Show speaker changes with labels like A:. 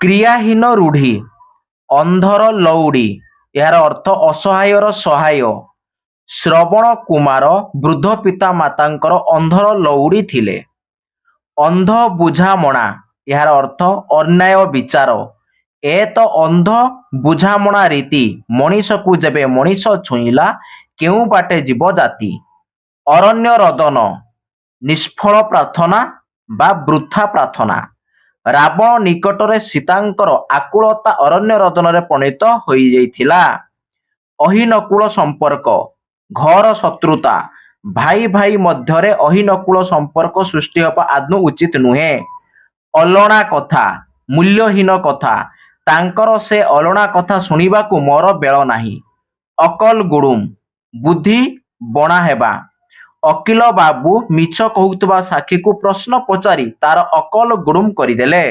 A: କ୍ରିୟାହୀନ ରୂଢ଼ି ଅନ୍ଧର ଲଉଡ଼ି ଏହାର ଅର୍ଥ ଅସହାୟର ସହାୟ। ଶ୍ରବଣ କୁମାର ବୃଦ୍ଧ ପିତା ମାତାଙ୍କର ଅନ୍ଧର ଲଉଡ଼ି ଥିଲେ। ଅନ୍ଧ ବୁଝାମଣା ଏହାର ଅର୍ଥ ଅନ୍ୟାୟ ବିଚାର। ଏ ତ ଅନ୍ଧ ବୁଝାମଣା ରୀତି ମଣିଷକୁ ଯେବେ ମଣିଷ ଛୁଇଁଲା କେଉଁ ବାଟେ ଯିବ ଜାତି। ଅରଣ୍ୟ ରଦନ ନିଷ୍ଫଳ ପ୍ରାର୍ଥନା ବା ବୃଥା ପ୍ରାର୍ଥନା। ରାବଣ ନିକଟରେ ସୀତାଙ୍କର ଆକୁଳତା ଅରଣ୍ୟ ରଦନରେ ପରିଣତ ହୋଇଯାଇଥିଲା। ଅହିନକୁଳ ସମ୍ପର୍କ ଘର ଶତ୍ରୁତା ଭାଇ ଭାଇ ମଧ୍ୟରେ ଅହିନକୁଳ ସମ୍ପର୍କ ସୃଷ୍ଟି ହେବା ଆଦୌ ଉଚିତ ନୁହେଁ। ଅଲଣା କଥା ମୂଲ୍ୟହୀନ କଥା ତାଙ୍କର ସେ ଅଲଣା କଥା ଶୁଣିବାକୁ ମୋର ବେଳ ନାହିଁ। ଅକଲ ଗୁଡୁମ ବୁଦ୍ଧି ବଣା ହେବା। ଓକିଲ ବାବୁ ମିଛ କହୁଥିବା ସାକ୍ଷୀକୁ ପ୍ରଶ୍ନ ପଚାରି ତାର ଅକଲ ଗୁଡୁମ କରିଦେଲେ।